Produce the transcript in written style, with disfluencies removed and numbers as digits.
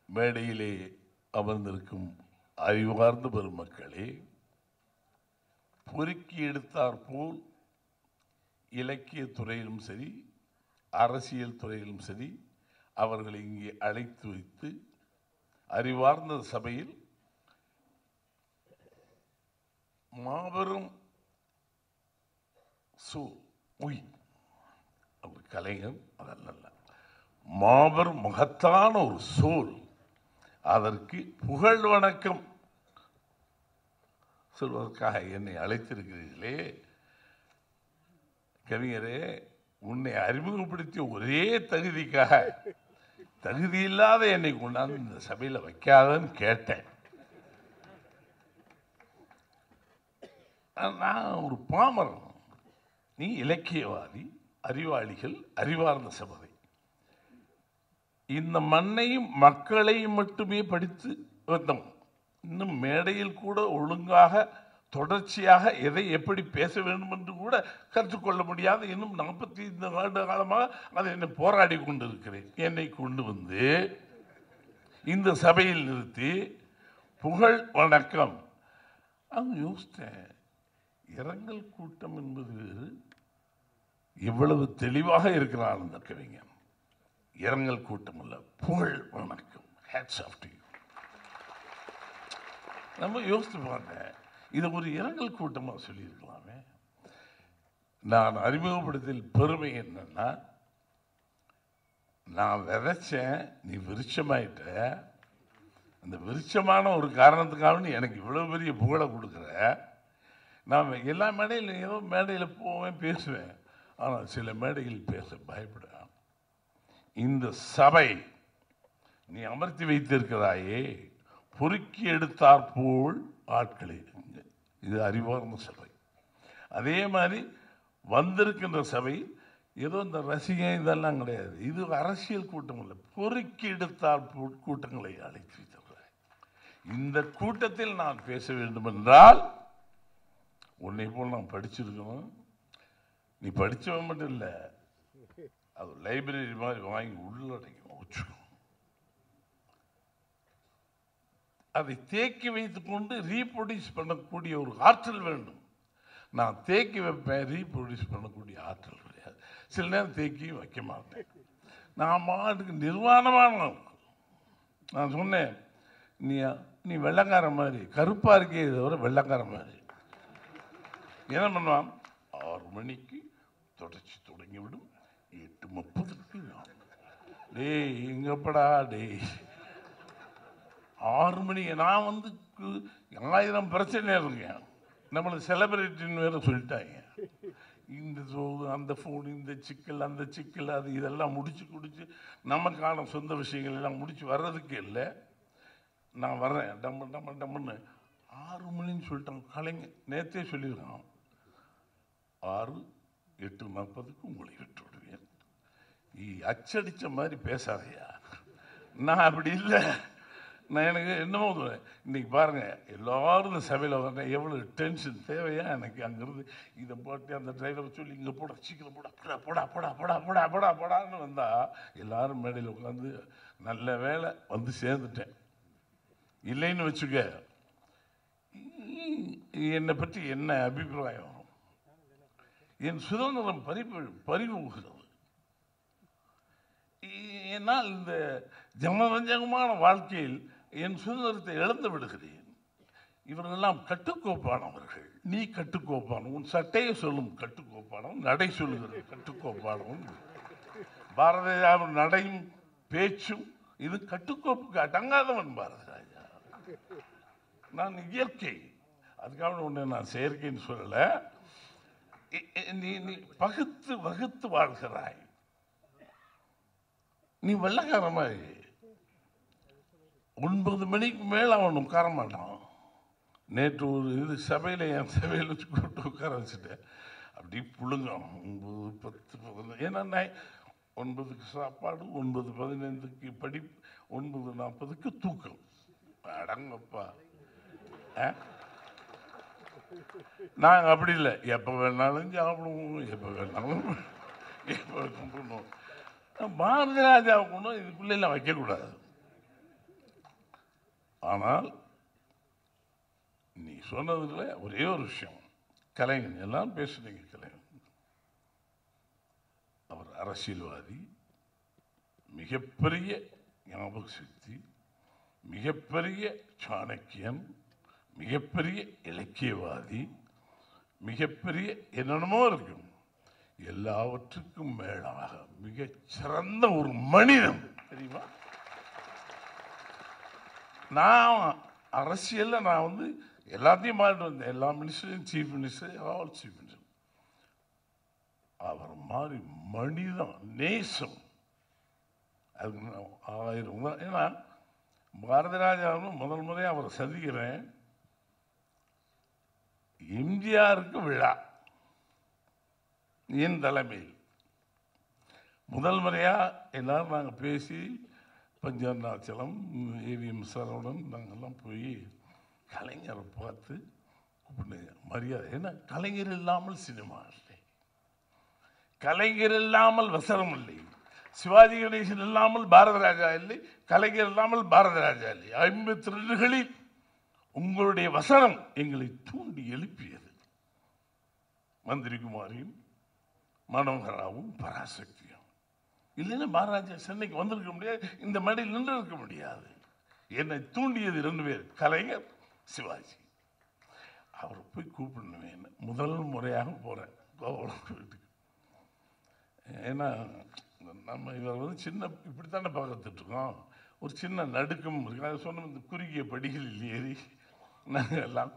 மேடையிலே அமர்ந்திருக்கும் அறிவார்ந்த பெருமக்களே, பொறுக்கி எடுத்தார் போல் இலக்கிய துறையிலும் சரி, அரசியல் துறையிலும் சரி, அவர்களை இங்கே அழைத்து வைத்து அறிவார்ந்த சபையில் மாபெரும் அவர் கலைஞர், அதல்ல, மாபெரும் மகத்தான ஒரு சோல். அதற்கு புகழ் வணக்கம் சொல்வதற்காக என்னை அழைத்திருக்கிறீர்களே கவிஞரே, உன்னை அறிமுகப்படுத்திய ஒரே தகுதிக்காக தகுதி இல்லாத என்னை கொண்டாந்து இந்த சபையில் வைக்காதன்னு கேட்டேன். நான் ஒரு பாமரன், நீ இலக்கியவாதி, அறிவாளிகள், அறிவார்ந்த சபை. இந்த மண்ணையும் மக்களையும் மட்டுமே படித்து வந்தோம். இன்னும் மேடையில் கூட ஒழுங்காக தொடர்ச்சியாக எதை எப்படி பேச வேண்டும் என்று கூட கற்றுக்கொள்ள முடியாது. இன்னும் 45 ஆண்டு காலமாக அதை என்னை போராடி கொண்டிருக்கிறேன். என்னை கொண்டு வந்து இந்த சபையில் நிறுத்தி புகழ் வணக்கம். அங்கு யோசித்தேன், இரங்கல் கூட்டம் என்பது எவ்வளவு தெளிவாக இருக்கிறான் அந்த கவிஞன். இரங்கல் கூட்டம் அல்ல, புகழ் வணக்கம். Hats off to you. நம்ம யோசித்து பார்த்தேன், இதை ஒரு இரங்கல் கூட்டமாக சொல்லியிருக்கலாமே. நான் அறிமுகப்படுத்தல் பெருமை என்னன்னா, நான் விதைச்சேன், நீ விருட்சமாயிட்ட. அந்த விருட்சமான ஒரு காரணத்துக்காக எனக்கு இவ்வளோ பெரிய புகழை கொடுக்குற. நான் எல்லா மேடையில் ஏதோ மேடையில் போவேன், பேசுவேன். ஆனால் சில மேடையில் பேச பயப்படுவேன். இந்த சபை நீ அமர்த்தி வைத்திருக்கிறாயே, பொறுக்கி எடுத்தார் போல் ஆட்களே, இது அறிவார்ந்த சபை. அதே மாதிரி வந்திருக்கின்ற சபை ஏதோ இந்த ரசிகன் இதெல்லாம் கிடையாது. இது அரசியல் கூட்டம் இல்லை, பொறுக்கி எடுத்தார் போல் கூட்டங்களை அழைத்து வைத்திருக்கிறார். இந்த கூட்டத்தில் நான் பேச வேண்டும் என்றால் உன்னை போல் நான் படிச்சிருக்கணும். நீ படித்தவன் மட்டும் இல்லை, அது லைப்ரரி மாதிரி வாங்கி உள்ளடக்கணும், வச்சுக்கணும். அதை தேக்கி வைத்துக் கொண்டு ரீப்ரொடியூஸ் பண்ணக்கூடிய ஒரு ஆற்றல் வேண்டும். நான் தேக்கி வைப்பேன், ரீப்ரொடியூஸ் பண்ணக்கூடிய ஆற்றல் கிடையாது. சில நேரம் தேக்கியும் வைக்க மாட்டேன். நான் மாட்டுக்கு நிர்வாணமான. நான் சொன்னேன், நீ வெள்ளக்கார மாதிரி, கருப்பாக இருக்கே தவிர வெள்ளக்கார மாதிரி. என்ன பண்ணுவான், 6 மணிக்கு தொடர்ச்சி தொடங்கிவிடும், 8:30க்கு டேய் எங்கப்படா டேய் 6 மணி. நான் வந்து 1000 பிரச்சனை இருக்கேன். நம்மளை செலிபிரிட்டின்னு வேற சொல்லிட்டாங்க. இந்த அந்த ஃபோன், இந்த சிக்கல், அந்த சிக்கல், அது இதெல்லாம் முடிச்சு நமக்கான சொந்த விஷயங்கள் எல்லாம் முடிச்சு வர்றதுக்கு இல்லை. நான் வர்றேன், டம்முன்னு 6 மணின்னு சொல்லிட்டாங்க. கலைஞர் நேற்றே சொல்லியிருக்கான், 6, 8:40க்கு உங்களை விட்டு விடுவேன். அச்சடித்த மாதிரி பேசாதையா. நான் அப்படி இல்லை. நான் எனக்கு என்னமோ இன்னைக்கு பாருங்கள், எல்லோரும் இந்த சபையில் வரேன், எவ்வளோ டென்ஷன் தேவையா எனக்கு. அங்கேருந்து இதை போட்டு அந்த டிரைவரை சொல்லி இங்கே போட, சீக்கிரம் போடான்னு வந்தால் எல்லாரும் மேடையில் உட்காந்து நல்ல வேலை வந்து சேர்ந்துட்டேன். இல்லைன்னு வச்சுக்க, என்னை பற்றி என்ன அபிப்பிராயம்? என் சுதந்திரம் பறிபோகிறது. என்னால் இந்த ஜனரஞ்சகமான வாழ்க்கையில் என் சுதந்திரத்தை இழந்து விடுகிறேன். இவர்களெல்லாம் கட்டுக்கோப்பானவர்கள். நீ கட்டுக்கோப்பான, உன் சட்டையை சொல்லும் கட்டுக்கோப்பானவன், நடை சொல்லுகிற கட்டுக்கோப்பானவன். பாரதியாரின் நடையும் பேச்சும் இது கட்டுக்கோப்புக்கு அடங்காதவன் பாரதிராஜா. நான் இயற்கை, அதுக்காக ஒன்று நான் செயற்கைன்னு சொல்லலை. நீ பகுத்து வகுத்து வாழ்கிறாய். நீ வெள்ளக்கார மாதிரி 9 மணிக்கு மேலே அவன் உட்கார மாட்டான். நேற்று ஒரு இது சபையில், என் சபையில் வச்சு கூப்பிட்டு உட்கார வச்சுட்டேன். அப்படி புழுங்க 9, 10, 11. ஏன்னா 9க்கு சாப்பாடு, 9:15க்கு படிப்பு, 9:40க்கு தூக்கம். அடங்கப்பா. நாங்கள் அப்படி இல்லை, எப்போ வேணாலும் சாப்பிடுவோம், எப்போ வேணாலும் கும்பிடணும். பாரதிராஜாவுக்கு ஒன்றும் இதுக்குள்ளெல்லாம் வைக்கக்கூடாது. ஆனால் நீ சொன்னதுல ஒரே ஒரு விஷயம், கலைஞன் எல்லாம் பேசுனீங்க. கலைஞன் அவர் அரசியல்வாதி, மிகப்பெரிய ஞாபக சக்தி, மிகப்பெரிய சாணக்கியன், மிகப்பெரிய இலக்கியவாதி, மிகப்பெரிய என்னென்னமோ இருக்கும். எல்லாவற்றுக்கும் மேலாக மிகச் சிறந்த ஒரு மனிதன் தெரியுமா? நான் அரசியல்ல நான் வந்து எல்லாத்தையும் மாறிட்டு வந்தேன். எல்லா மினிஸ்டரையும் chief minister, all chief minister. அவர் மாதிரி மனிதன் நேசம் அதுக்கு 1000 தான். ஏன்னா பாரதி ராஜாவும் முதல் முறையாக அவரை சந்திக்கிறேன். எம்ஜிஆருக்கு விழா என் தலைமையில் முதல் முறையாக எல்லாரும் நாங்கள் பேசி பஞ்சநாச்சலம், ஏவிஎம் சரவணன் நாங்கள்லாம் போய் கலைஞரை பார்த்து கூப்பிடுங்க மரியாதை. ஏன்னா கலைஞர் இல்லாமல் சினிமா இல்லை, கலைஞர் இல்லாமல் வசனம் இல்லை, சிவாஜி கணேசன் இல்லாமல் பாரத ராஜா இல்லை, கலைஞர் இல்லாமல் பாரத ராஜா இல்லை. 52களில் உங்களுடைய வசனம் எங்களை தூண்டி எழுப்பியது. மந்திரி குமாரியும் மனோகராவும் பராசக்தியும் இல்லைன்னா பாரதராஜா சென்னைக்கு வந்திருக்க முடியாது, இந்த மேடையில் நின்று இருக்க முடியாது. என்னை தூண்டியது 2 பேர், கலைஞர், சிவாஜி. அவரை போய் கூப்பிடணுவேன். முதல் முறையாக போகிறேன் கோவலம் வீட்டுக்கு. ஏன்னா நம்ம இவர் வந்து சின்ன இப்படித்தானே பார்த்துட்ருக்கோம், ஒரு சின்ன நடுக்கம் இருக்கு. அதை சொன்ன இந்த குறுகிய படிகளில் ஏறி நாங்கள் எல்லாம்